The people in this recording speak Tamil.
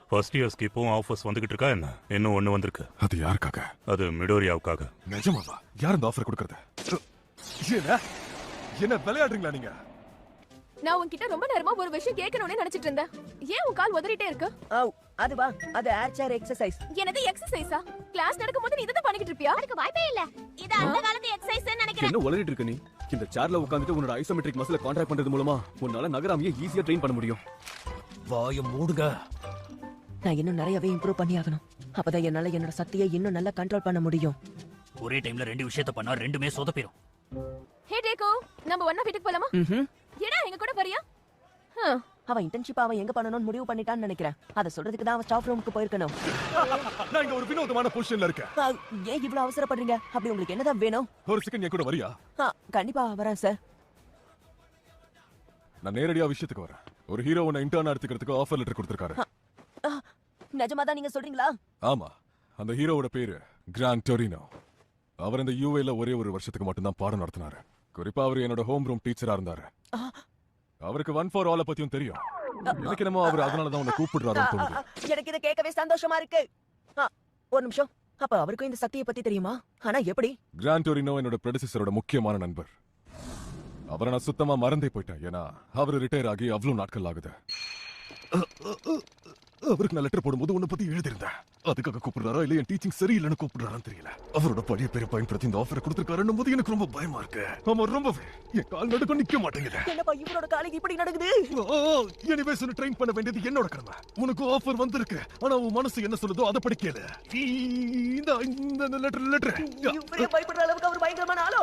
ஃபர்ஸ்ட் இயர்ஸ்க்கு இப்போவும் ஆஃபர்ஸ் வந்துகிட்டு இருக்கா என்ன? இன்னும் ஒண்ணு வந்திருக்கு. அது யாருக்காக? அது மிடோரியாவுக்காக. நிஜமாவா? யார் இந்த ஆஃபர் கொடுக்கறது? என்ன விளையாடுறீங்களா நீங்க? நான் உன்கிட்ட ரொம்ப நேரமா ஒரு விஷயம் கேட்கணும்னு நினைச்சிட்டு இருந்தேன். ஏன் உன் கால் உதறிட்டே இருக்கு? அதுவா, அது ஏர் சேர் எக்ஸர்சைஸ். என்னது எக்ஸர்சைஸா? கிளாஸ் நடக்கும்போது நீ இத பண்ணிக்கிட்டு இருப்பியா? அதுக்கு வாய்ப்பே இல்ல. இது அந்த காலத்து எக்ஸர்சைஸ்னு நினைக்கிறேன். என்ன உளறிட்டு இருக்க நீ? இந்த சேர்ல உட்கார்ந்துட்டு உன்னோட ஐசோமெட்ரிக் மசிலை கான்ட்ராக்ட் பண்றது மூலமா உன்னால நகராமையே ஈஸியா ட்ரெயின் பண்ண முடியும். வாயை மூடுங்க. நான் இன்னும் நிறையவே இம்ப்ரூவ் பண்ணி ஆகணும். அப்பதான் என்னால என்னோட சக்தியை இன்னும் நல்லா கண்ட்ரோல் பண்ண முடியும். ஒரே டைம்ல ரெண்டு விஷயத்தை பண்ணா ரெண்டுமே சொதப்பிரும். ஹே டேகோ, நம்ம ஒண்ணா வீட்டுக்கு போலாமா? ஏடா எங்க கூட வரியா? அவன் இன்டர்ன்ஷிப் அவன் எங்க பண்ணணும்னு முடிவு பண்ணிட்டான்னு நினைக்கிறேன். அத சொல்றதுக்கு தான் அவன் ஸ்டாஃப் ரூமுக்கு போயிருக்கணும். நான் இங்க ஒரு வினோதமான பொசிஷன்ல இருக்கேன். ஏன் இவ்வளவு அவசரப்படுறீங்க? அப்படி உங்களுக்கு என்னதான் வேணும்? ஒரு செகண்ட் என் கூட வரியா? கண்டிப்பா வரேன் சார். நான் நேரடியா விஷயத்துக்கு வரேன். ஒரு ஹீரோ உன்னை இன்டர்ன் எடுத்துக்கிறதுக்கு ஆஃபர் லெட்டர் கொடுத்திருக்காரு. நிஜமாதான் நீங்க சொல்றீங்களா? ஆமா, அந்த ஹீரோவோட பேரு கிராண்ட் டொரினோ. அவர் இந்த யூஏல ஒரே ஒரு வருஷத்துக்கு மட்டும்தான் பாடம் நடத்தினாரு. குறிப்பா அவர் என்னோட ஹோம் ரூம் டீச்சரா இருந்தாரு. அவருக்கு ஒன் ஃபார் ஆல் பத்தியும் தெரியும். எனக்கு என்னமோ அவர் அதனாலதான் உன்னை கூப்பிடுறாருன்னு தோணுது. எனக்கு இதை கேட்கவே சந்தோஷமா இருக்கு. ஒரு நிமிஷம், அப்ப அவருக்கும் இந்த சக்தியை பத்தி தெரியுமா? ஆனா எப்படி? கிராண்ட் டொரினோ என்னோட ப்ரெடிசஸரோட முக்கியமான நண்பர். அவரை நான் சுத்தமா மறந்தே போயிட்டேன். ஏன்னா அவர் ரிட்டையர் ஆகி அவ்வளவு நாட்கள் ஆகுது. அவருக்கு நான் லெட்டர் போடும்போது உன்னை பத்தி எழுதியிருந்தேன். அதுக்காக கூப்பிடுறாரா இல்ல என் டீச்சிங் சரியில்லைன்னு கூப்பிடுறாரான்னு தெரியல. அவரோட பழைய பேரை பயன்படுத்தி இந்த ஆஃபரை கொடுத்திருக்காருன்னு போது எனக்கு ரொம்ப பயமா இருக்கு. ஆமா, ரொம்பவே. என் கால் நடுக்க நிக்க மாட்டேங்குது. என்னப்பா இவரோட காலுக்கு இப்படி நடக்குது? எனிவேஸ் ட்ரெயின் பண்ண வேண்டியது என்னோட கடமை. உனக்கு ஆஃபர் வந்திருக்கு. ஆனா உன் மனசு என்ன சொல்லுதோ அதை படிக்கல. இந்த லெட்டர் பயப்படுற அளவுக்கு அவர் பயங்கரமான ஆளோ?